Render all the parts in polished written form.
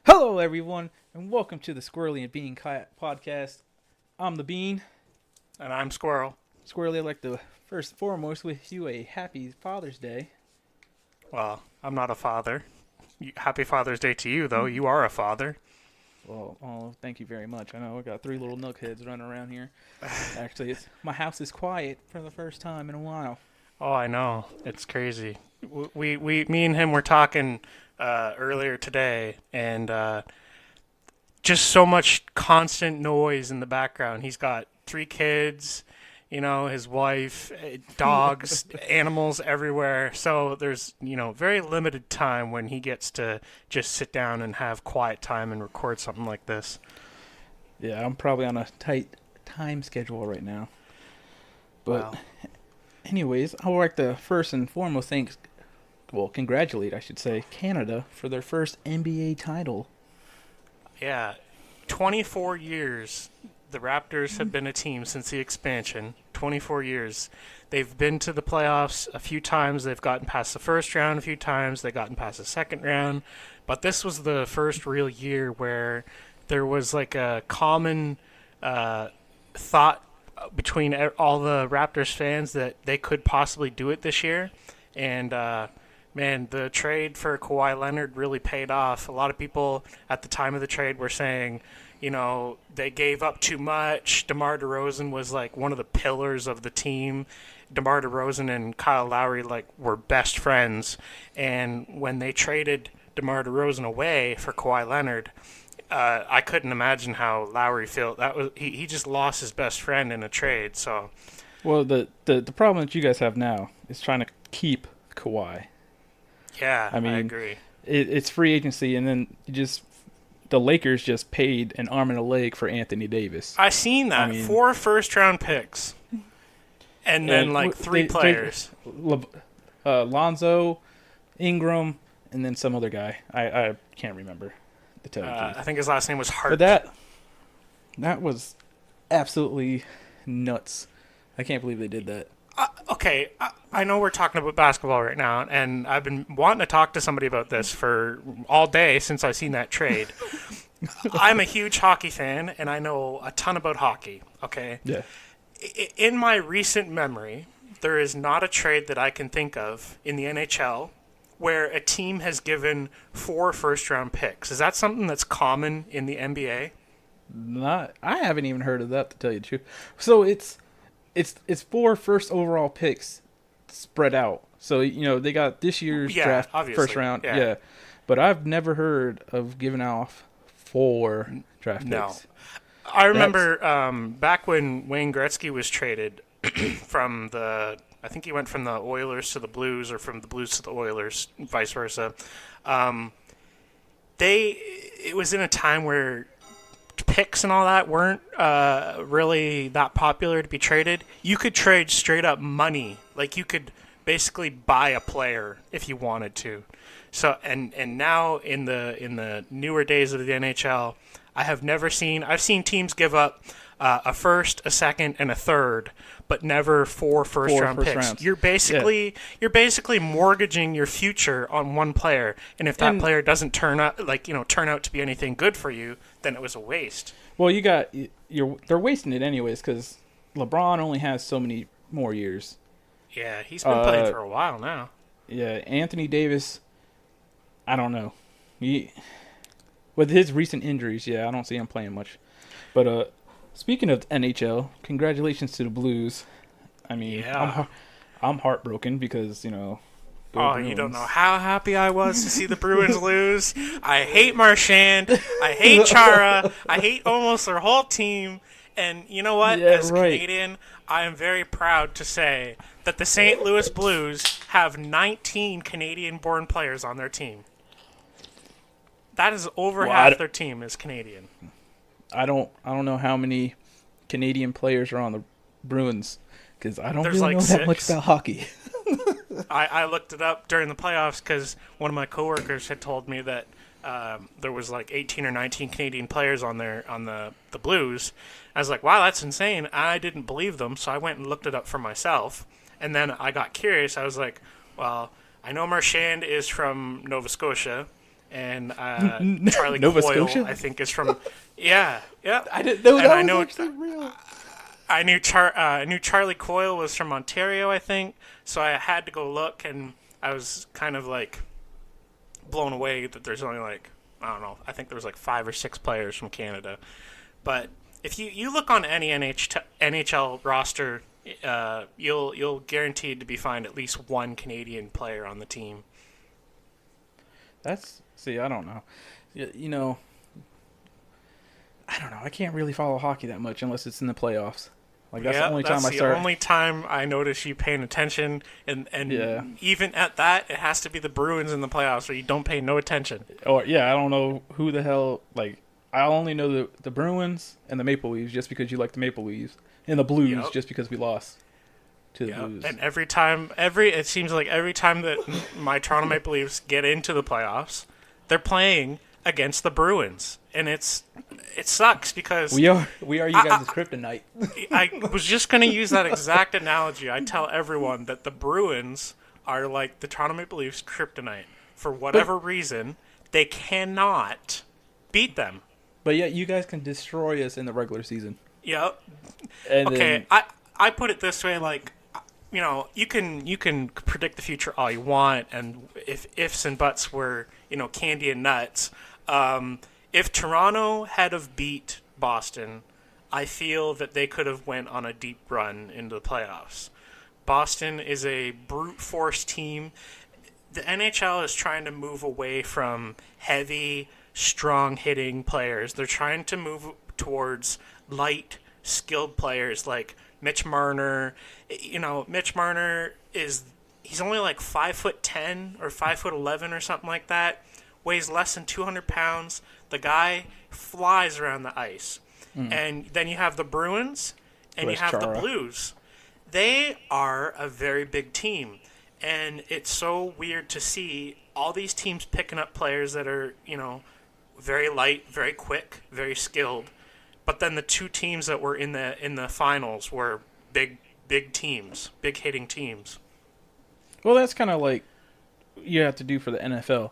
Hello, everyone, and welcome to the Squirrely and Bean podcast. I'm the Bean. And I'm Squirrel. Squirrely, I'd like to first and foremost wish you a happy Father's Day. Well, I'm not a father. Happy Father's Day to you, though. You are a father. Well, thank you very much. I know I got three little knuckheads running around here. Actually, my house is quiet for the first time in a while. Oh, I know. It's crazy. Me and him were talking earlier today, and just so much constant noise in the background. He's got three kids, his wife, dogs, animals everywhere. So there's, very limited time when he gets to just sit down and have quiet time and record something like this. Yeah, I'm probably on a tight time schedule right now. But anyways, I would like to first and foremost congratulate, I should say, Canada for their first NBA title. Yeah, 24 years the Raptors have been a team since the expansion. 24 years. They've been to the playoffs a few times. They've gotten past the first round a few times. They've gotten past the second round. But this was the first real year where there was like a common thought between all the Raptors fans that they could possibly do it this year. And man, the trade for Kawhi Leonard really paid off. A lot of people at the time of the trade were saying, they gave up too much. DeMar DeRozan was like one of the pillars of the team. DeMar DeRozan and Kyle Lowry were best friends. And when they traded DeMar DeRozan away for Kawhi Leonard, I couldn't imagine how Lowry felt. He just lost his best friend in a trade. So, well, the problem that you guys have now is trying to keep Kawhi. Yeah, I agree. It's free agency, and then the Lakers just paid an arm and a leg for Anthony Davis. I seen that. 4 first-round picks, and then three players. Lonzo, Ingram, and then some other guy. I can't remember. To tell you the truth. I think his last name was Hart. But that was absolutely nuts. I can't believe they did that. Okay, I know we're talking about basketball right now, and I've been wanting to talk to somebody about this for all day since I've seen that trade. I'm a huge hockey fan, and I know a ton about hockey, okay? Yeah. In my recent memory, there is not a trade that I can think of in the NHL where a team has given 4 first-round picks. Is that something that's common in the NBA? I haven't even heard of that, to tell you the truth. So it's 4 first overall picks spread out. So, they got this year's draft obviously. First round. Yeah. But I've never heard of giving off 4 draft picks. No. I remember back when Wayne Gretzky was traded from I think he went from the Oilers to the Blues or from the Blues to the Oilers, vice versa. It was in a time where picks and all that weren't really that popular to be traded. You could trade straight up money. Like you could basically buy a player if you wanted to. So and now in the newer days of the NHL, I've seen teams give up a first, a second, and a third, but never 4 first-round picks. Rounds. You're basically mortgaging your future on one player, and if that player doesn't turn out to be anything good for you, then it was a waste. Well, they're wasting it anyways because LeBron only has so many more years. Yeah, he's been playing for a while now. Yeah, Anthony Davis, I don't know. With his recent injuries, I don't see him playing much. But speaking of NHL, congratulations to the Blues. I mean, I'm heartbroken because, Oh, Bruins. You don't know how happy I was to see the Bruins lose. I hate Marchand. I hate Chara. I hate almost their whole team. And you know what? As a Canadian, I am very proud to say that the St. Louis Blues have 19 Canadian-born players on their team. That is over half their team is Canadian. I don't know how many Canadian players are on the Bruins because I don't There's really know 6. that much about hockey. I looked it up during the playoffs because one of my coworkers had told me that there was 18 or 19 Canadian players on the Blues. I was like, wow, that's insane. I didn't believe them, so I went and looked it up for myself. And then I got curious. I was like, well, I know Marchand is from Nova Scotia, and Charlie Nova Coyle, Scotia? I think, is from. Yeah. I didn't know And that I was know actually real. I knew Charlie Coyle was from Ontario, I think. So I had to go look, and I was kind of like blown away that there's only like, I don't know, I think there was like 5 or 6 players from Canada. But if you look on any NHL roster, you'll guaranteed to be find at least one Canadian player on the team. See, I don't know. You know, I don't know. I can't really follow hockey that much unless it's in the playoffs. Like that's the only time I start. The only time I notice you paying attention, and even at that, it has to be the Bruins in the playoffs where you don't pay no attention. Or I don't know who the hell. Like I only know the Bruins and the Maple Leafs just because you like the Maple Leafs, and the Blues just because we lost to the Blues. And it seems like every time that my Toronto Maple Leafs get into the playoffs, they're playing against the Bruins, and it sucks because we are you guys' kryptonite. I was just going to use that exact analogy. I tell everyone that the Bruins are like the Toronto Maple Leafs' kryptonite. For whatever reason, they cannot beat them. But yet you guys can destroy us in the regular season. Yep. And okay, I put it this way, like, you know, you can predict the future all you want, and if ifs and buts were, you know, candy and nuts. If Toronto had have beat Boston, I feel that they could have went on a deep run into the playoffs. Boston is a brute force team. The NHL is trying to move away from heavy, strong hitting players. They're trying to move towards light, skilled players like Mitch Marner. You know, Mitch Marner he's only like 5'10" or 5'11" or something like that. Weighs less than 200 pounds. The guy flies around the ice. And then you have the Bruins and you have the Blues. They are a very big team. And it's so weird to see all these teams picking up players that are, you know, very light, very quick, very skilled. But then the two teams that were in the finals were big teams, big hitting teams. Well, that's kind of like you have to do for the NFL.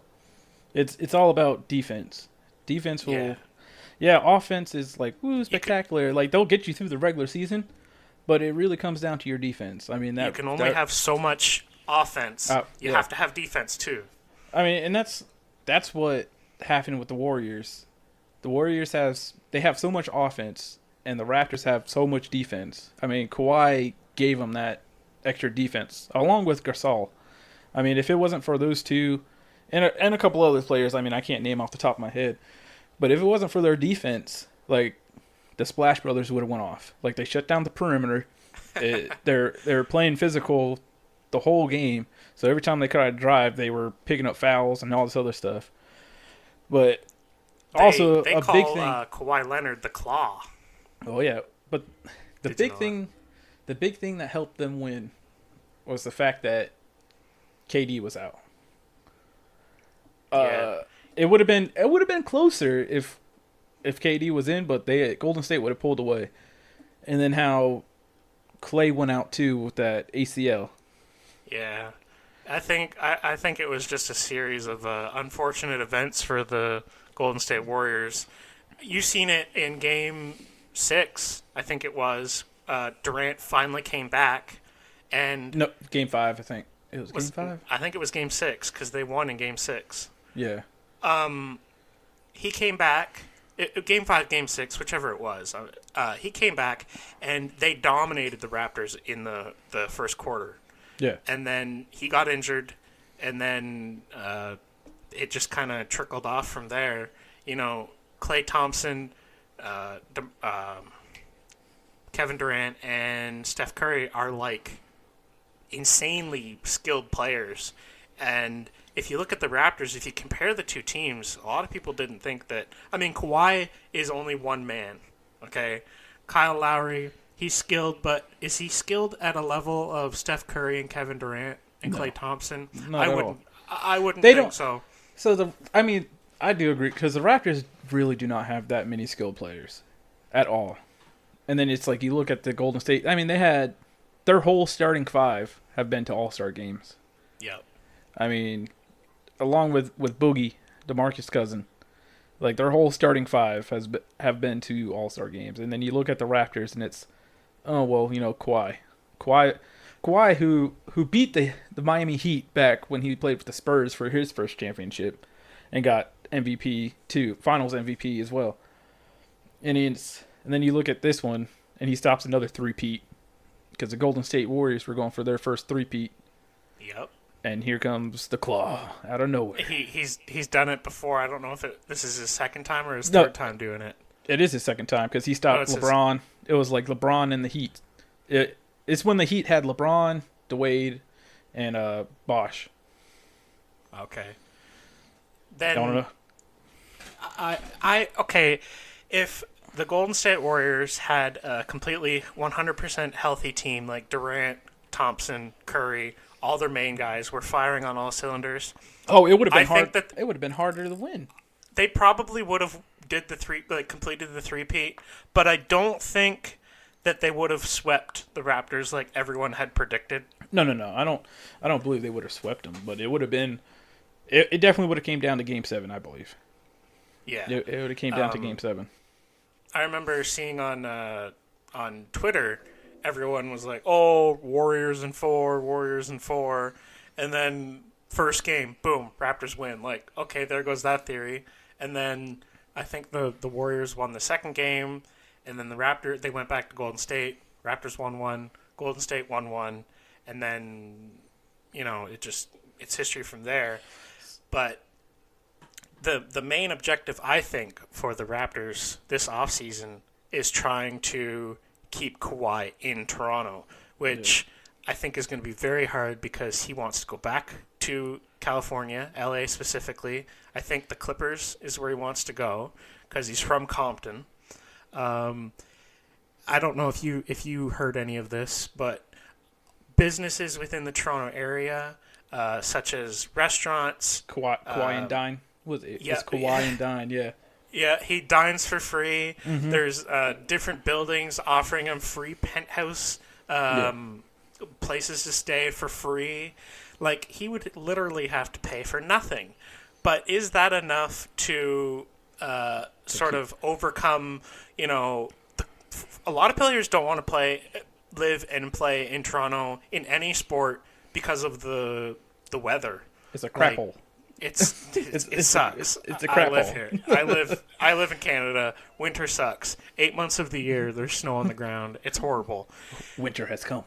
It's all about defense. Defense will, offense is like spectacular. Like they'll get you through the regular season, but it really comes down to your defense. I mean, you can only have so much offense. You have to have defense too. I mean, and that's what happened with the Warriors. The Warriors have so much offense, and the Raptors have so much defense. I mean, Kawhi gave them that extra defense along with Gasol. I mean, if it wasn't for those two. And a couple other players, I mean, I can't name off the top of my head. But if it wasn't for their defense, like, the Splash Brothers would have went off. Like, they shut down the perimeter. They're playing physical the whole game. So every time they tried to drive, they were picking up fouls and all this other stuff. But also, they a call, big thing... Kawhi Leonard the Claw. Oh, yeah. But the big thing that helped them win was the fact that KD was out. It would have been closer if KD was in, but Golden State would have pulled away. And then how Clay went out too with that ACL. Yeah, I think it was just a series of unfortunate events for the Golden State Warriors. You seen it in Game 6, I think it was. Durant finally came back, and no, Game 5, I think it was Game 5. I think it was Game 6 because they won in Game 6. Yeah. He came back. Game 5, Game 6, whichever it was. He came back, and they dominated the Raptors in the first quarter. Yeah. And then he got injured, and then it just kind of trickled off from there. You know, Klay Thompson, Kevin Durant, and Steph Curry are like insanely skilled players. And if you look at the Raptors, if you compare the two teams, a lot of people didn't think that. I mean, Kawhi is only one man, okay? Kyle Lowry, he's skilled, but is he skilled at a level of Steph Curry and Kevin Durant and Klay Thompson? I wouldn't think so. So, I do agree, because the Raptors really do not have that many skilled players at all. And then it's like, you look at the Golden State, I mean, they had their whole starting 5 have been to All-Star games. Yep. I mean, along with Boogie, DeMarcus Cousins. Like their whole starting five have been to All-Star games, and then you look at the Raptors, and it's Kawhi, Kawhi, Kawhi who beat the Miami Heat back when he played with the Spurs for his first championship, and got MVP too, Finals MVP as well. And then you look at this one, and he stops another three-peat because the Golden State Warriors were going for their first three-peat. Yep. And here comes the Claw out of nowhere. He's done it before. I don't know if this is his second time or his third time doing it. It is his second time because he stopped LeBron. It was like LeBron and the Heat. It's when the Heat had LeBron, Dwayne, and Bosh. Okay. Then I don't know. Okay. If the Golden State Warriors had a completely 100% healthy team like Durant, Thompson, Curry, all their main guys were firing on all cylinders. Oh, it would have been hard. Think that it would have been harder to win. They probably would have completed the three-peat, but I don't think that they would have swept the Raptors like everyone had predicted. No. I don't believe they would have swept them, but it would have been. It definitely would have came down to Game 7, I believe. Yeah, it would have came down to Game 7. I remember seeing on Twitter, everyone was like, "Oh, Warriors in 4," and then first game, boom, Raptors win. Like, okay, there goes that theory. And then I think the Warriors won the second game, and then they went back to Golden State. Raptors won 1, Golden State won 1, and then it's history from there. But the main objective, I think, for the Raptors this offseason is trying to keep Kawhi in Toronto, which I think is going to be very hard because he wants to go back to California, LA specifically. I think the Clippers is where he wants to go because he's from Compton. I don't know if you heard any of this, but businesses within the Toronto area, such as restaurants, Kawhi and Dine. It's Kawhi and Dine, yeah. Yeah, he dines for free. Mm-hmm. There's different buildings offering him free penthouse places to stay for free. Like, he would literally have to pay for nothing. But is that enough to sort of overcome, a lot of players don't want to live and play in Toronto in any sport because of the weather. It's a crap hole. It sucks. It's a crap I live hole. here. I live in Canada. Winter sucks. 8 months of the year, there's snow on the ground. It's horrible. Winter has come.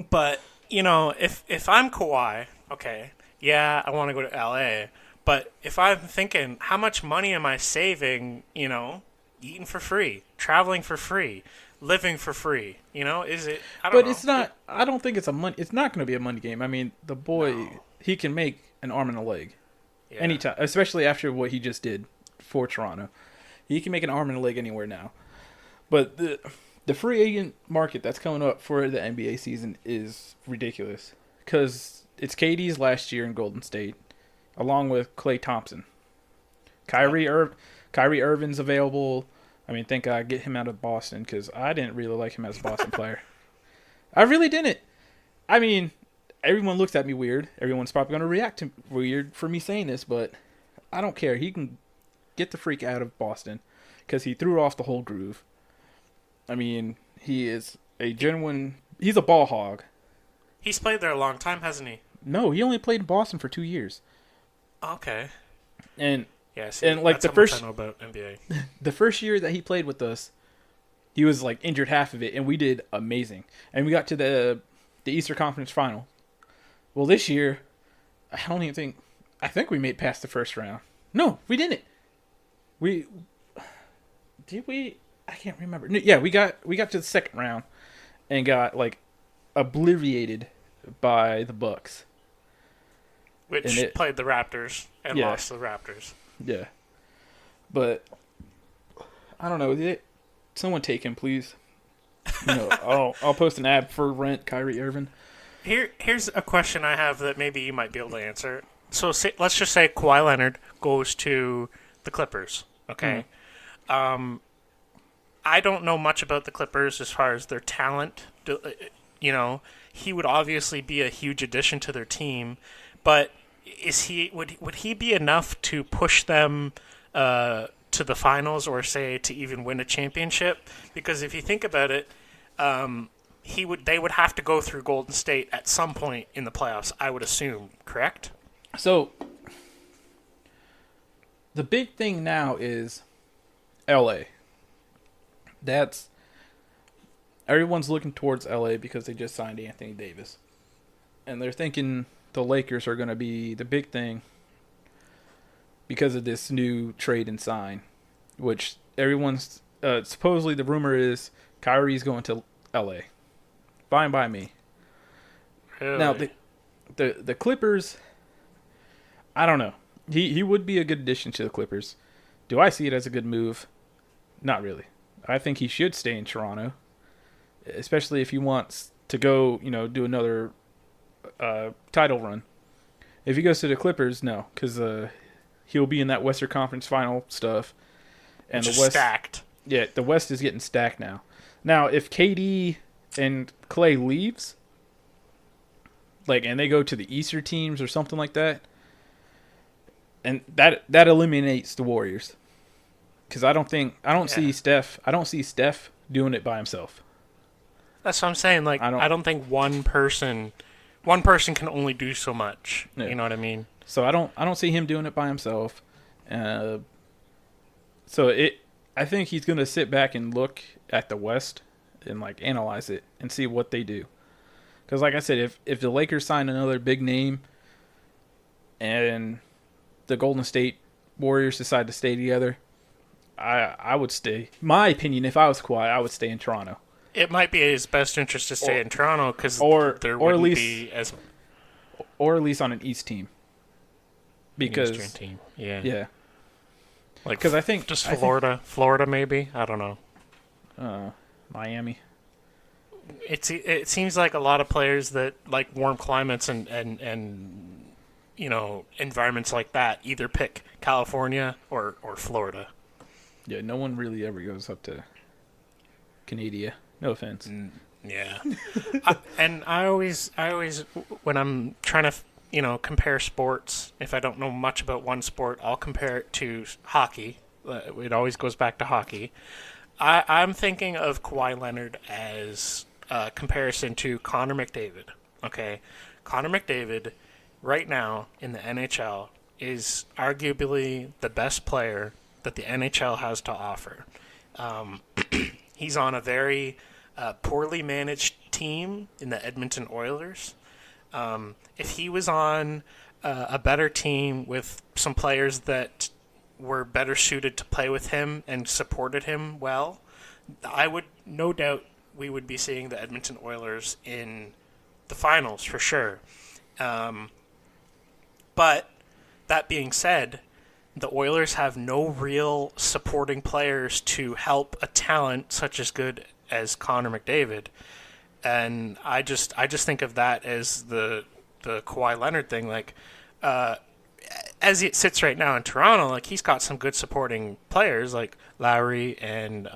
But if I'm Kawhi, okay, yeah, I want to go to LA. But if I'm thinking, how much money am I saving? Eating for free, traveling for free, living for free. Is it? I don't know. It's not. I don't think it's a money. It's not going to be a money game. I mean, the boy, he can make an arm and a leg anytime, especially after what he just did for Toronto. He can make an arm and a leg anywhere now. But the free agent market that's coming up for the NBA season is ridiculous because it's KD's last year in Golden State, along with Klay Thompson. Kyrie Irving's available. I mean, thank God get him out of Boston because I didn't really like him as a Boston player. I really didn't. I mean, everyone looks at me weird. Everyone's probably going to react to weird for me saying this, but I don't care. He can get the freak out of Boston because he threw off the whole groove. I mean, he is a genuine... He's a ball hog. He's played there a long time, hasn't he? No, he only played in Boston for 2 years. Okay. And like that's the first, much I know about NBA. The first year that he played with us, he was like injured half of it, and we did amazing. And we got to the Eastern Conference Final. Well, this year, I think we made past the first round. No, we didn't. Did we? I can't remember. No, yeah, we got to the second round and got like obliterated by the Bucks, which played the Raptors and lost the Raptors. Yeah, but I don't know. Someone take him, please. I'll post an ad for rent, Kyrie Irving. Here's a question I have that maybe you might be able to answer. So let's just say Kawhi Leonard goes to the Clippers. Okay. Mm. I don't know much about the Clippers as far as their talent. He would obviously be a huge addition to their team, but would he be enough to push them to the finals, or say to even win a championship? Because if you think about it, they would have to go through Golden State at some point in the playoffs, I would assume, correct? So the big thing now is LA. Everyone's looking towards LA because they just signed Anthony Davis. And they're thinking the Lakers are going to be the big thing because of this new trade and sign, which everyone's supposedly the rumor is Kyrie's going to LA. Fine by me. Really? Now the Clippers, I don't know. He would be a good addition to the Clippers. Do I see it as a good move? Not really. I think he should stay in Toronto, especially if he wants to go, do another title run. If he goes to the Clippers, no, because he'll be in that Western Conference final stuff, and Which the is West stacked. Yeah, the West is getting stacked now. Now, if KD and Clay leaves, and they go to the Eastern teams or something like that, and that eliminates the Warriors, because I don't see Steph doing it by himself. That's what I'm saying. I don't think one person can only do so much. Yeah. You know what I mean? So I don't see him doing it by himself. I think he's gonna sit back and look at the West and analyze it and see what they do. Because like I said, if the Lakers sign another big name and the Golden State Warriors decide to stay together, I would stay. My opinion, if I was Kawhi, I would stay in Toronto. It might be his best interest to stay in Toronto because there or at wouldn't least, be as or at least on an East team. Because Eastern team, yeah. Because I think just Florida maybe. I don't know. Miami. It seems like a lot of players that like warm climates and environments like that either pick California or Florida. Yeah, no one really ever goes up to Canada. No offense. Yeah. I always when I'm trying to compare sports, if I don't know much about one sport, I'll compare it to hockey. It always goes back to hockey. I'm thinking of Kawhi Leonard as a comparison to Connor McDavid. Okay, Connor McDavid right now in the NHL is arguably the best player that the NHL has to offer. He's on a very poorly managed team in the Edmonton Oilers. If he was on a better team with some players that were better suited to play with him and supported him well, I would no doubt we would be seeing the Edmonton Oilers in the finals for sure. But that being said, the Oilers have no real supporting players to help a talent such as good as Connor McDavid. And I just think of that as the Kawhi Leonard thing. As it sits right now in Toronto, he's got some good supporting players like Lowry and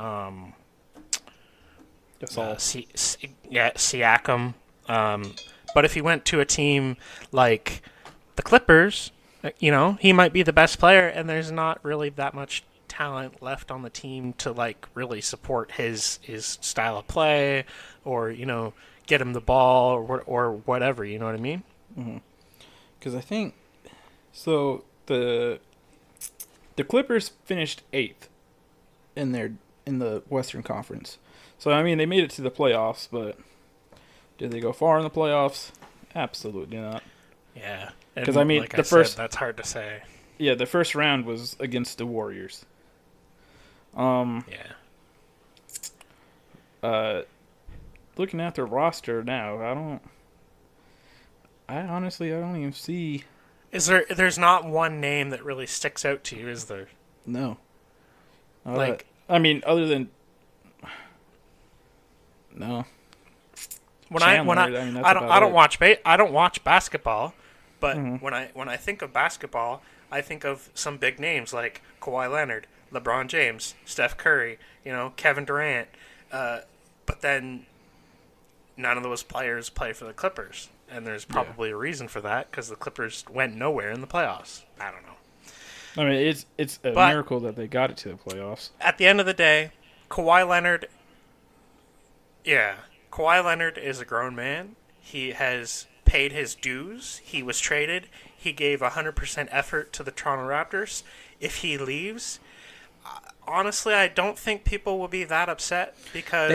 Siakam. But if he went to a team like the Clippers, he might be the best player, and there's not really that much talent left on the team to really support his style of play or get him the ball or whatever. You know what I mean? Because I think so. The Clippers finished 8th in the Western Conference. So I mean they made it to the playoffs, but did they go far in the playoffs? Absolutely not. Yeah. Because I mean, that's hard to say. Yeah, the first round was against the Warriors. Yeah. Looking at their roster now, I honestly don't even see. There's not one name that really sticks out to you, is there? No. I mean, other than no. I don't watch basketball. But when I think of basketball, I think of some big names like Kawhi Leonard, LeBron James, Steph Curry, Kevin Durant. But then none of those players play for the Clippers. and there's probably a reason for that because the Clippers went nowhere in the playoffs. I don't know. I mean, it's a But miracle that they got it to the playoffs. at the end of the day, Kawhi Leonard, Kawhi Leonard is a grown man. He has paid his dues. He was traded. He gave 100% effort to the Toronto Raptors. If he leaves, honestly, I don't think people will be that upset because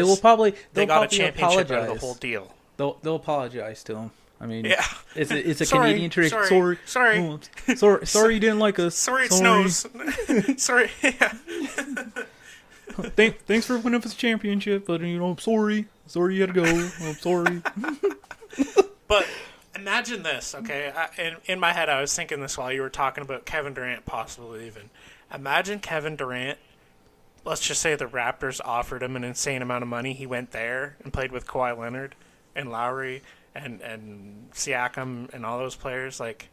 they got a championship out of the whole deal. They'll apologize to him. I mean, Yeah. it's a Sorry, Canadian tradition. sorry. Oh, sorry, you didn't like us. Sorry, it snows. Sorry. Yeah. Thanks for winning us a championship, but I'm sorry. Sorry you had to go. I'm sorry. But imagine this, okay? In my head, I was thinking this while you were talking about Kevin Durant possibly leaving. Imagine Kevin Durant. Let's just say the Raptors offered him an insane amount of money. He went there and played with Kawhi Leonard and Lowry and Siakam and all those players. Like,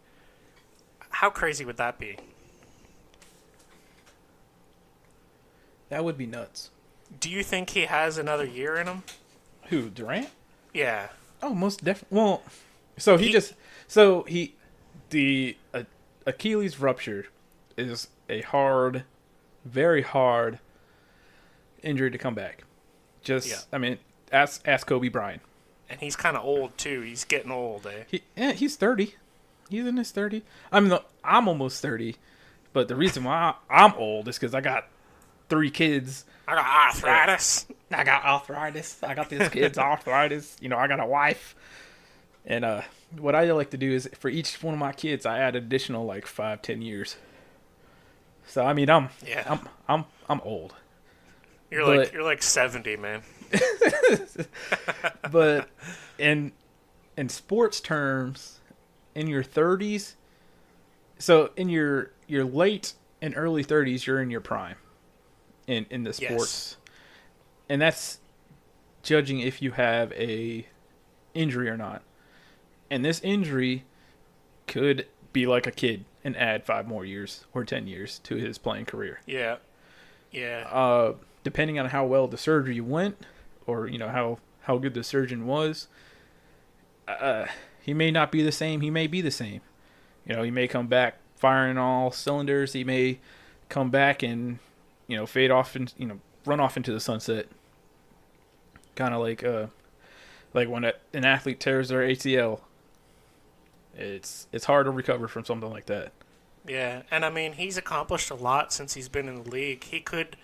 how crazy would that be? That would be nuts. Do you think he has another year in him? Who, Durant? Yeah. Oh, most definitely. Well, the Achilles rupture is a hard, very hard injury to come back. I mean, ask Kobe Bryant. And he's kind of old too. He's getting old, eh? He's 30. He's in his 30. I'm almost 30, but the reason why I'm old is because I got 3 kids. I got arthritis. I got these kids arthritis. I got a wife. And what I like to do is for each one of my kids, I add additional 5-10 years. So I mean, I'm old. You're like 70, man. But in sports terms, in your 30s, so in your late and early 30s, you're in your prime in the sports. Yes. And that's judging if you have a injury or not. And this injury could be like a kid and add 5 more years or 10 years to his playing career. Yeah. Yeah. Depending on how well the surgery went or, how good the surgeon was, he may not be the same. He may be the same. He may come back firing all cylinders. He may come back and, fade off and, run off into the sunset. Kind of like when an athlete tears their ACL. It's hard to recover from something like that. Yeah, and I mean, he's accomplished a lot since he's been in the league. He could,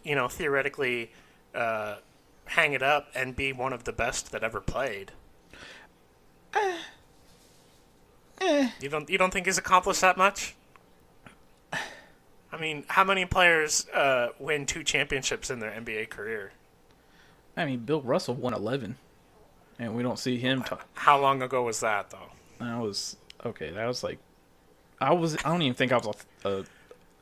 theoretically hang it up and be one of the best that ever played. You don't think he's accomplished that much? I mean, how many players win 2 championships in their NBA career? I mean, Bill Russell won 11, and we don't see him. How long ago was that, though? That was I don't even think I was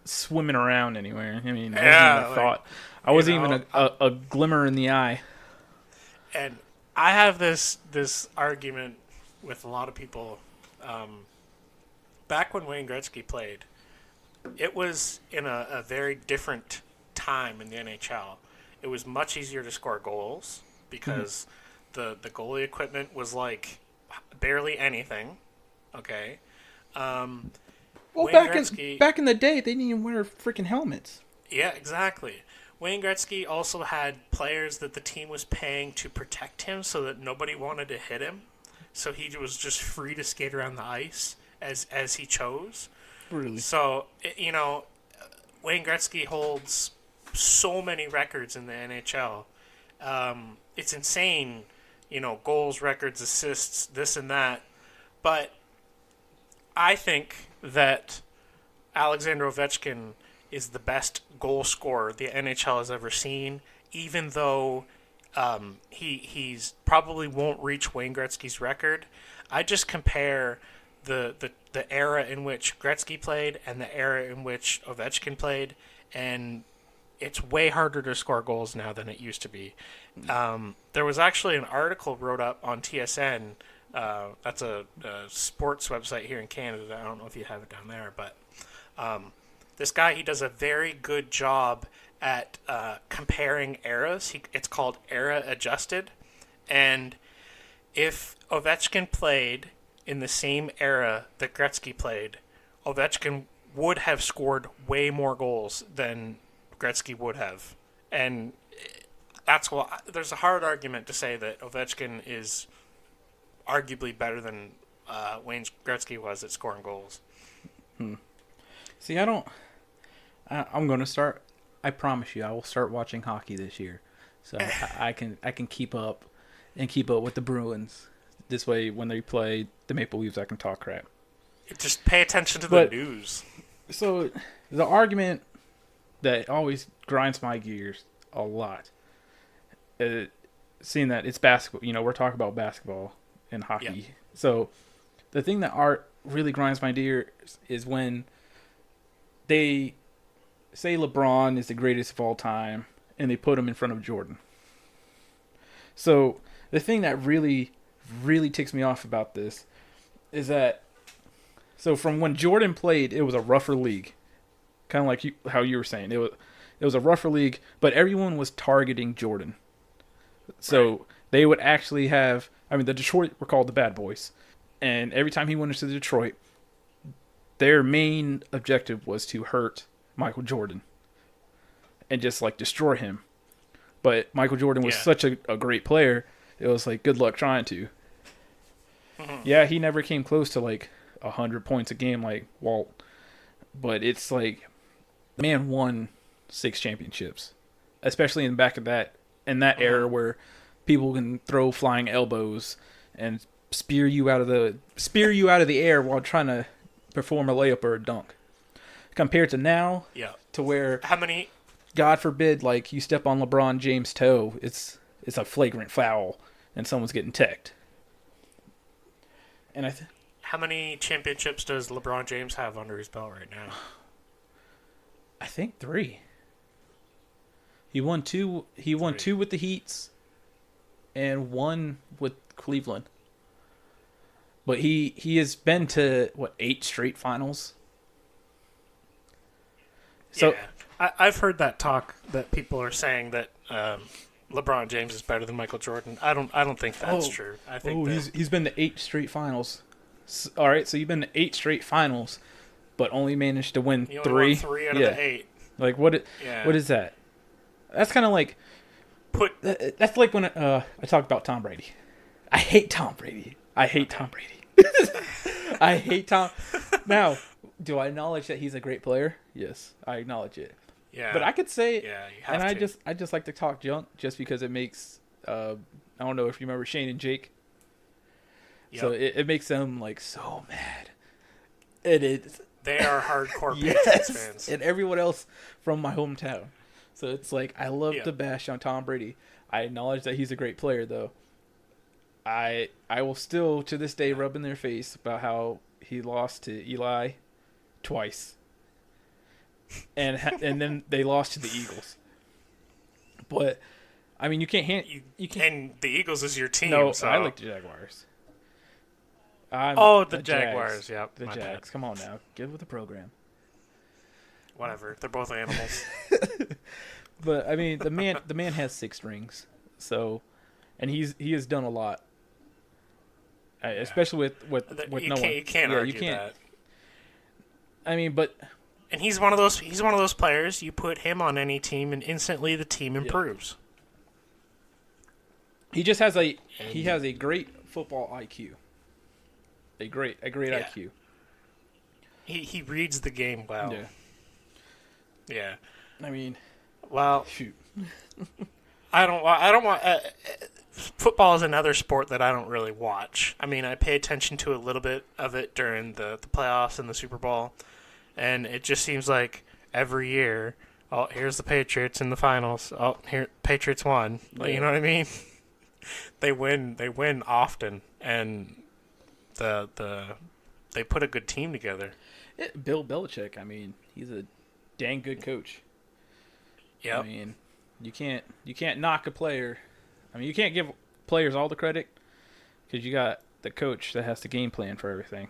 swimming around anywhere. I mean, I wasn't even a glimmer in the eye. And I have this argument with a lot of people. Back when Wayne Gretzky played, it was in a very different time in the NHL. It was much easier to score goals because the goalie equipment was barely anything. Okay. Well, back in the day, they didn't even wear freaking helmets. Yeah, exactly. Wayne Gretzky also had players that the team was paying to protect him so that nobody wanted to hit him. So he was just free to skate around the ice as he chose. Really? So, Wayne Gretzky holds so many records in the NHL. It's insane, goals, records, assists, this and that. But I think that Alexander Ovechkin is the best goal scorer the NHL has ever seen, even though he's probably won't reach Wayne Gretzky's record. I just compare the era in which Gretzky played and the era in which Ovechkin played, and it's way harder to score goals now than it used to be. There was actually an article wrote up on TSN. That's a sports website here in Canada. I don't know if you have it down there, but this guy, he does a very good job at comparing eras. It's called Era Adjusted, and if Ovechkin played in the same era that Gretzky played, Ovechkin would have scored way more goals than Gretzky would have. And that's why there's a hard argument to say that Ovechkin is arguably better than Wayne Gretzky was at scoring goals. See, I'm going to start. I promise you, I will start watching hockey this year, so I can keep up with the Bruins. This way, when they play the Maple Leafs, I can talk crap. Just pay attention to the news. So, the argument that always grinds my gears a lot, seeing that it's basketball. We're talking about basketball and hockey. Yep. So, the thing that really grinds my gears is when they say LeBron is the greatest of all time, and they put him in front of Jordan. So the thing that really, really ticks me off about this is that, so from when Jordan played, it was a rougher league, kind of like how you were saying. It was a rougher league, but everyone was targeting Jordan. So they would actually have, the Detroit were called the Bad Boys, and every time he went into Detroit, their main objective was to hurt Michael Jordan and just like destroy him. But Michael Jordan was such a great player, it was like, good luck trying to. Mm-hmm. Yeah, he never came close to like 100 points a game like Walt, but it's like, the man won 6 championships, especially in that era where people can throw flying elbows and spear you out of the air while trying to perform a layup or a dunk. Compared to now, to where, how many? God forbid, like you step on LeBron James' toe, it's a flagrant foul, and someone's getting teched. And how many championships does LeBron James have under his belt right now? I think 3. He won 2. He won 2 with the Heats, and 1 with Cleveland. But he has been to 8 straight finals. So I've heard that talk that people are saying that LeBron James is better than Michael Jordan. I don't think that's true. I think he's been to 8 straight finals. All right, so you've been to 8 straight finals, but only managed to win 3. He only won 3 out of the 8. Like what is that? That's kind of like that's like when I talk about Tom Brady. I hate Tom Brady. I hate Tom Now, do I acknowledge that he's a great player? Yes, I acknowledge it. Yeah. But I could say, you have to. I just like to talk junk just because it makes, I don't know if you remember Shane and Jake. Yep. So it makes them like so mad. They are hardcore Patriots fans. And everyone else from my hometown. So it's like, I love to bash on Tom Brady. I acknowledge that he's a great player though. I will still to this day rub in their face about how he lost to Eli twice, and then they lost to the Eagles. But you can't you can't. And the Eagles is your team. No, so. I like the Jaguars. The Jaguars. Yep, the Jags. Bad. Come on now, get with the program. Whatever, they're both animals. But the man has 6 rings, so, and he has done a lot. Especially with no one. You can't argue that. But and he's one of those players. You put him on any team, and instantly the team improves. He just has a great football IQ. A great IQ. He reads the game well. Yeah. Well, shoot. I don't want. Football is another sport that I don't really watch. I pay attention to a little bit of it during the playoffs and the Super Bowl, and it just seems like every year, oh, here's the Patriots in the finals. Oh, here Patriots won. Yeah. You know what I mean? They win often, and they put a good team together. Bill Belichick, he's a dang good coach. Yeah. You can't knock a player. You can't give players all the credit because you got the coach that has the game plan for everything.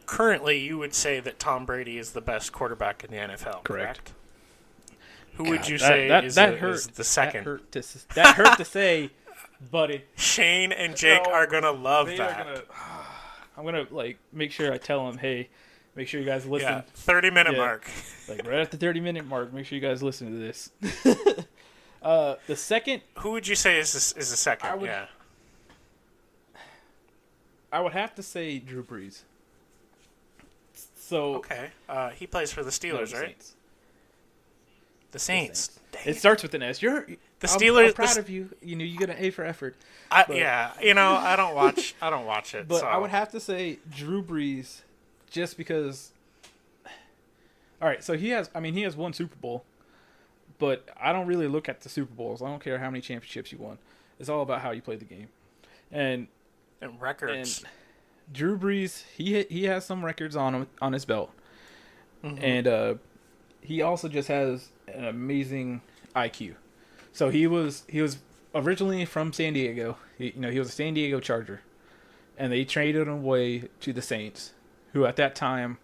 Currently, you would say that Tom Brady is the best quarterback in the NFL, correct? Who would you say is the second? That hurt to say, buddy. Shane and Jake are gonna love They that. are gonna. I'm gonna like make sure I tell them, hey, make sure you guys listen. Yeah, 30-minute Yeah. mark. Like right at the 30-minute mark, make sure you guys listen to this. The second, Who would you say is the second? I would- Yeah. I would have to say Drew Brees. So Okay. He plays for the no, Steelers, the right? Saints. The Saints. Dang It starts with an S. The I'm Steelers. proud of you. You know, you get an A for effort. but- Yeah. You know, I don't watch it. But so. I would have to say Drew Brees, just because. All right, so he has one Super Bowl, but I don't really look at the Super Bowls. I don't care how many championships you won. It's all about how you play the game, and records. Drew Brees, he has some records on his belt, Mhm. and he also just has an amazing IQ. So he was originally from San Diego. He was a San Diego Charger, and they traded him away to the Saints, who at that time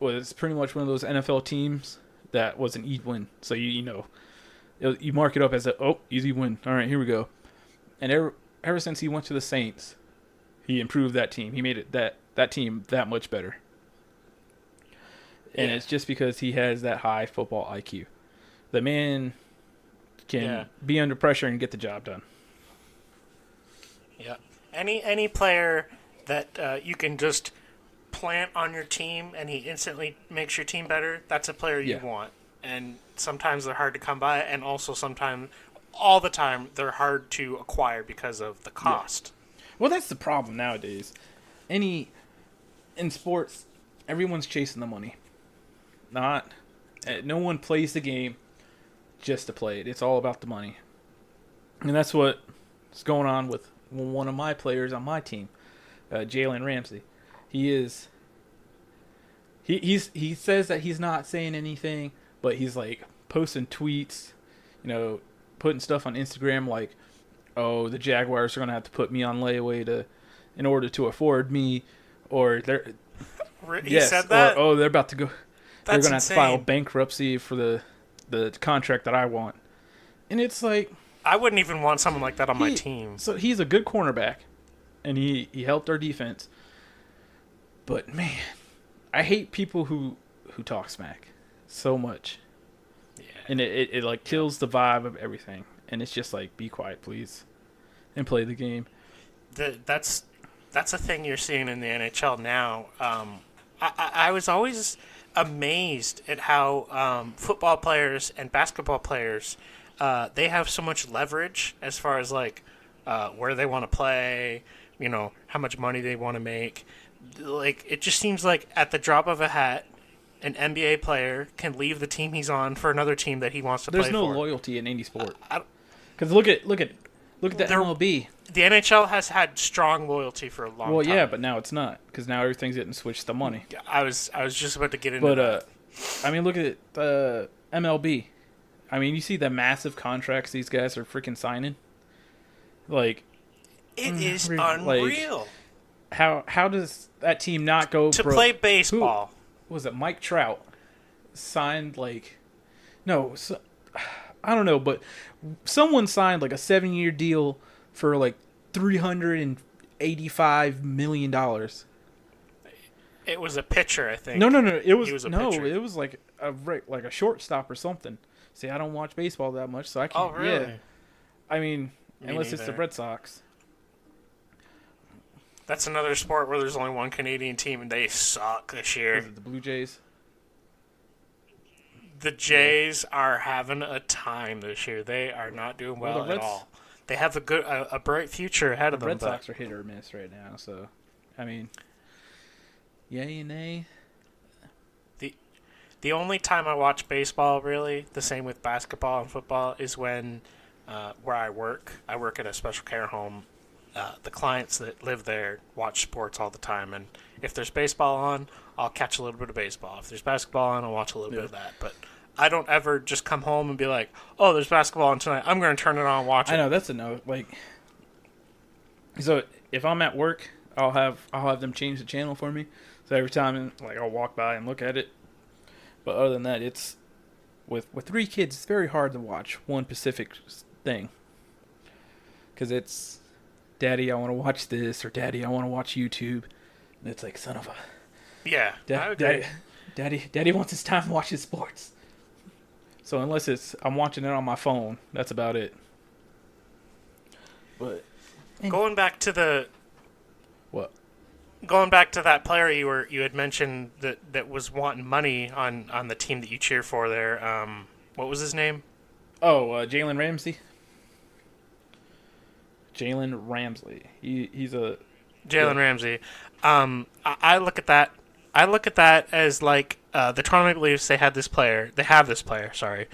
was pretty much one of those NFL teams that was an easy win. So you mark it up as easy win. All right, here we go. And ever since he went to the Saints, he improved that team. He made it that team that much better. And it's just because he has that high football IQ. The man can be under pressure and get the job done. Yeah. Any player that you can just plant on your team and he instantly makes your team better, that's a player you want. And sometimes they're hard to come by, and also sometimes, all the time, they're hard to acquire because of the cost. Yeah. Well, that's the problem nowadays. In sports, everyone's chasing the money. No one plays the game just to play it. It's all about the money. And that's what's going on with one of my players on my team, Jalen Ramsey. He says that he's not saying anything, but he's like posting tweets, putting stuff on Instagram like, oh, the Jaguars are going to have to put me on layaway in order to afford me, or He said that? Or, they're about to go. That's they're going to have to file insane. bankruptcy for the contract that I want. And it's like, I wouldn't even want someone like that on my team. So he's a good cornerback, and he helped our defense. But man, I hate people who talk smack so much. Yeah. And it like kills the vibe of everything. And it's just like, be quiet, please, and play the game. That's a thing you're seeing in the NHL now. I was always amazed at how football players and basketball players they have so much leverage as far as like where they want to play, how much money they want to make. Like, it just seems like at the drop of a hat, an NBA player can leave the team he's on for another team that he wants to play for. There's no loyalty in any sport. Because look at the MLB. The NHL has had strong loyalty for a long time. Well, yeah, but now it's not, because now everything's getting switched to money. I was just about to get into that. I mean, look at the MLB. I mean, you see the massive contracts these guys are freaking signing. Like, it is unreal. How does that team not go to broke? play baseball? Who was it? Mike Trout signed I don't know, but someone signed like a 7-year deal for like $385 million. It was a pitcher, I think. No. It was pitcher. It was like a shortstop or something. See, I don't watch baseball that much, so I can't. Oh, really? Yeah. I mean, Me unless it's the neither. Red Sox. That's another sport where there's only one Canadian team, and they suck this year. Is it the Blue Jays? The Jays are having a time this year. They are not doing well at all. They have a bright future ahead of The them. Red Sox are hit or miss right now, so I mean, yay and nay. The only time I watch baseball, really, the same with basketball and football, is when where I work at a special care home. The clients that live there watch sports all the time, and if there's baseball on, I'll catch a little bit of baseball. If there's basketball on, I'll watch a little bit of that. But I don't ever just come home and be like, "Oh, there's basketball on tonight. I'm going to turn it on and watch it." I know, that's a no. Like, so if I'm at work, I'll have them change the channel for me. So every time, I'll walk by and look at it. But other than that, it's with 3 kids, it's very hard to watch one specific thing. because it's, Daddy, I want to watch this, or Daddy, I want to watch YouTube. And it's like, son of a... Yeah, I agree. Daddy wants his time to watch his sports. So unless I'm watching it on my phone, that's about it. But going back to what? Going back to that player you had mentioned that was wanting money on the team that you cheer for there. What was his name? Oh, Jalen Ramsey. Jalen Ramsey. He's a Jalen Ramsey. I look at that. I look at that as like the Toronto Maple Leafs. They have this player. Sorry,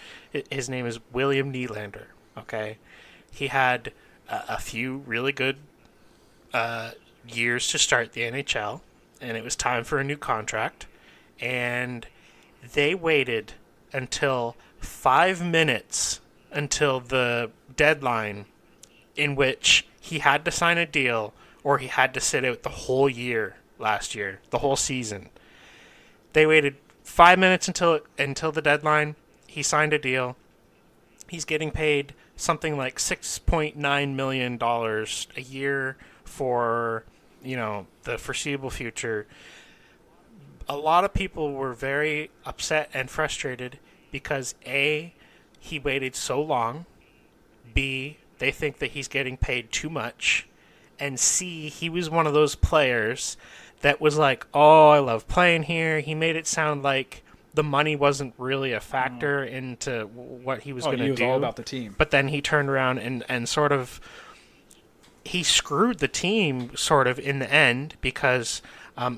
his name is William Nylander. Okay, he had a few really good years to start the NHL, and it was time for a new contract. And they waited until 5 minutes until the deadline, in which he had to sign a deal or he had to sit out the whole year last year, the whole season. They waited 5 minutes until the deadline. He signed a deal. He's getting paid something like $6.9 million a year for, the foreseeable future. A lot of people were very upset and frustrated because A, he waited so long. B, they think that he's getting paid too much. And C, he was one of those players that was like, oh, I love playing here. He made it sound like the money wasn't really a factor into what he was going to do. He was all about the team. But then he turned around and sort of, he screwed the team sort of in the end because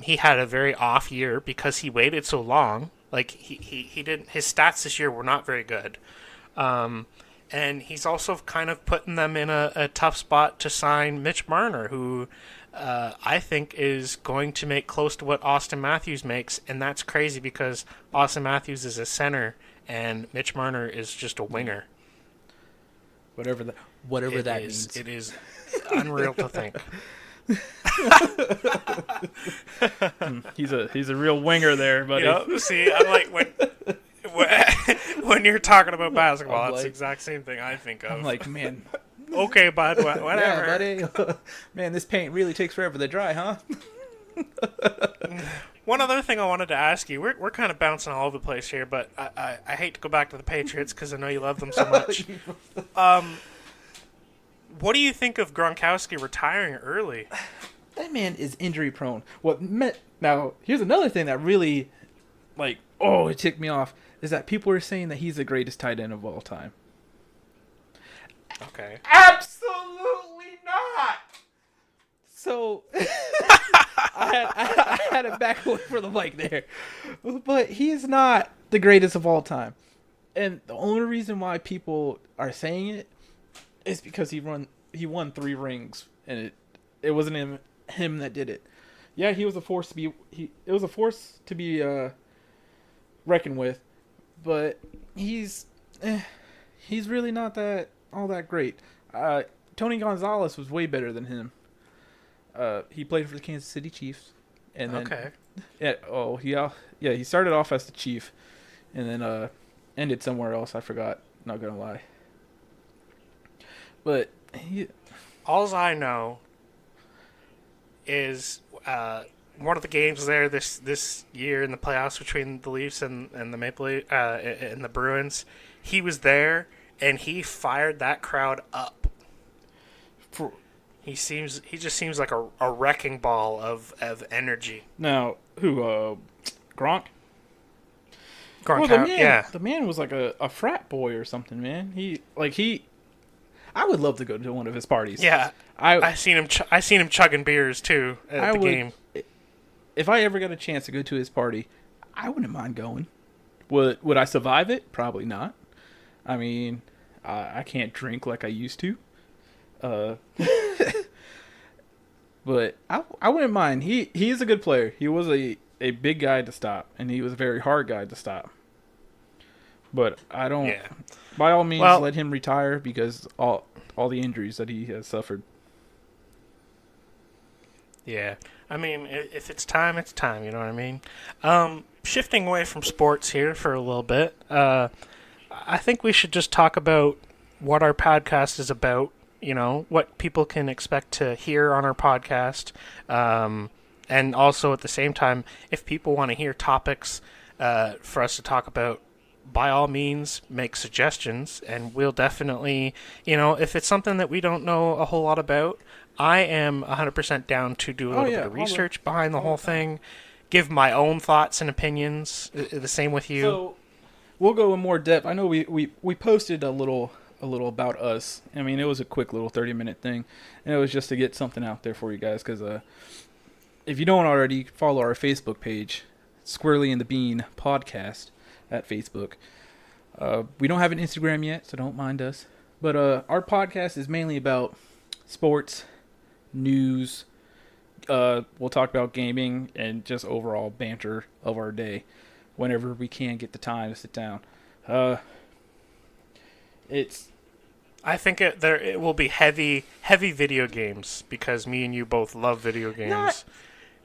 he had a very off year because he waited so long. Like he didn't, his stats this year were not very good. And he's also kind of putting them in a tough spot to sign Mitch Marner, who I think is going to make close to what Austin Matthews makes, and that's crazy because Austin Matthews is a center and Mitch Marner is just a winger. Whatever that means. It is unreal to think. He's a real winger there, buddy. See, I'm like when you're talking about basketball, it's the exact same thing I think of. I'm like, man. Okay, bud, whatever. Yeah, buddy. Man, this paint really takes forever to dry, huh? One other thing I wanted to ask you, we're kind of bouncing all over the place here, but I hate to go back to the Patriots because I know you love them so much. What do you think of Gronkowski retiring early? That man is injury prone. Now, here's another thing that really, it ticked me off, is that people are saying that he's the greatest tight end of all time. Okay. Absolutely not! So, I had to back away from the mic there. But he's not the greatest of all time. And the only reason why people are saying it is because he won 3 rings, and it wasn't him that did it. Yeah, he was a force to be reckoned with, but he's really not all that great. Tony Gonzalez was way better than him. He played for the Kansas City Chiefs, and then he started off as the Chief, and then ended somewhere else. I forgot. Not gonna lie. But all I know is one of the games there this year in the playoffs between the Leafs and the Maple Leafs and the Bruins. He was there and he fired that crowd up. He just seems like a wrecking ball of energy. Now, who Gronk? Gronk, the man was like a frat boy or something, man. I would love to go to one of his parties. Yeah, I seen him chugging beers too at the game. If I ever got a chance to go to his party, I wouldn't mind going. Would I survive it? Probably not. I mean, I can't drink like I used to. But I wouldn't mind. He is a good player. He was a big guy to stop, and he was a very hard guy to stop. But I don't. Yeah. By all means, let him retire because all the injuries that he has suffered. Yeah, I mean, if it's time, it's time. You know what I mean? Shifting away from sports here for a little bit, I think we should just talk about what our podcast is about what people can expect to hear on our podcast. And also at the same time, if people want to hear topics for us to talk about, by all means, make suggestions, and we'll definitely, if it's something that we don't know a whole lot about, I am 100% down to do a little bit of research behind the whole thing, give my own thoughts and opinions. The same with you. So we'll go in more depth. I know we posted a little about us. I mean, it was a quick little 30-minute thing, and it was just to get something out there for you guys. Because if you don't already, follow our Facebook page, Squirrely and The Bean podcast at Facebook. We don't have an Instagram yet, so don't mind us. But our podcast is mainly about sports, news. We'll talk about gaming and just overall banter of our day whenever we can get the time to sit down. I think it will be heavy video games because me and you both love video games,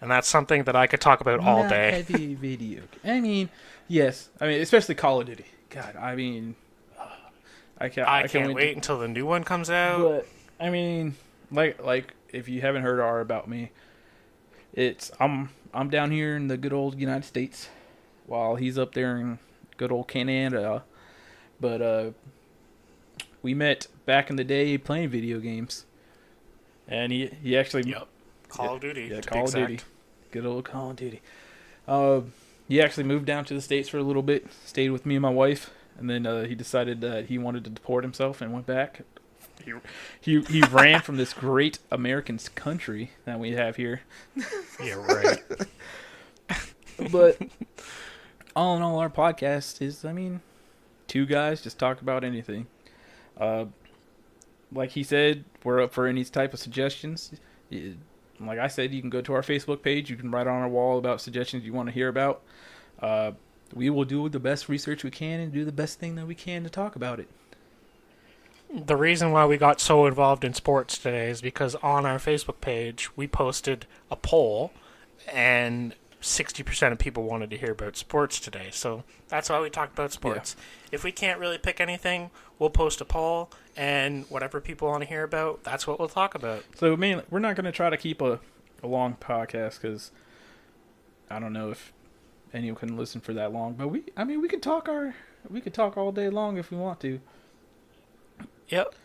and that's something that I could talk about all day. Heavy video. I mean, yes. I mean, especially Call of Duty. God, I mean, I can't wait until the new one comes out. But I mean, like if you haven't heard about me, I'm down here in the good old United States, while he's up there in good old Canada. But we met back in the day playing video games, and he actually Call of Duty. Yeah, Call of Duty. Good old Call of Duty. He actually moved down to the States for a little bit, stayed with me and my wife, and then he decided that he wanted to deport himself and went back. He ran from this great American country that we have here. Yeah, right. But all in all, our podcast is, I mean, two guys just talk about anything. Like he said, we're up for any type of suggestions. Like I said, you can go to our Facebook page. You can write on our wall about suggestions you want to hear about. We will do the best research we can and do the best thing that we can to talk about it. The reason why we got so involved in sports today is because on our Facebook page, we posted a poll, and 60% of people wanted to hear about sports today. So that's why we talked about sports. Yeah. If we can't really pick anything, we'll post a poll, and whatever people want to hear about, that's what we'll talk about. So mainly, we're not going to try to keep a long podcast because I don't know if anyone can listen for that long. But we could talk all day long if we want to. Yep,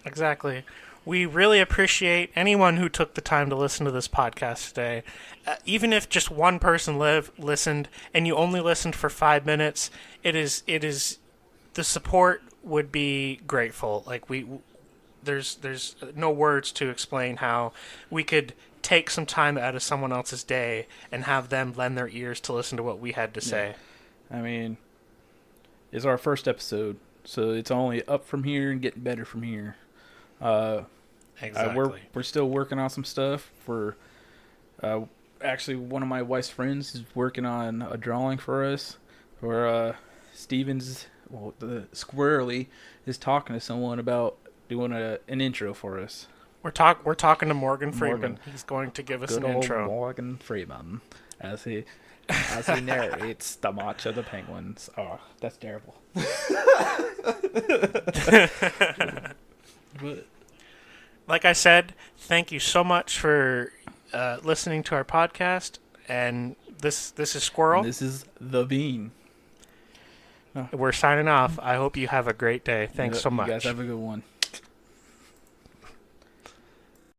exactly. We really appreciate anyone who took the time to listen to this podcast today. Even if just one person listened and you only listened for 5 minutes, it is the support would be grateful. Like there's no words to explain how we could take some time out of someone else's day and have them lend their ears to listen to what we had to say. I mean, it's our first episode, so it's only up from here and getting better from here. Exactly. We're still working on some stuff. Actually, one of my wife's friends is working on a drawing for us. Where the Squirrely is talking to someone about doing an intro for us. We're talking to Morgan Freeman. He's going to give us an intro. Morgan Freeman, as he narrates the March of the Penguins. Oh, that's terrible. But, like I said, thank you so much for listening to our podcast. And this is Squirrel. This is The Bean. We're signing off. I hope you have a great day. Thanks so much. You guys have a good one.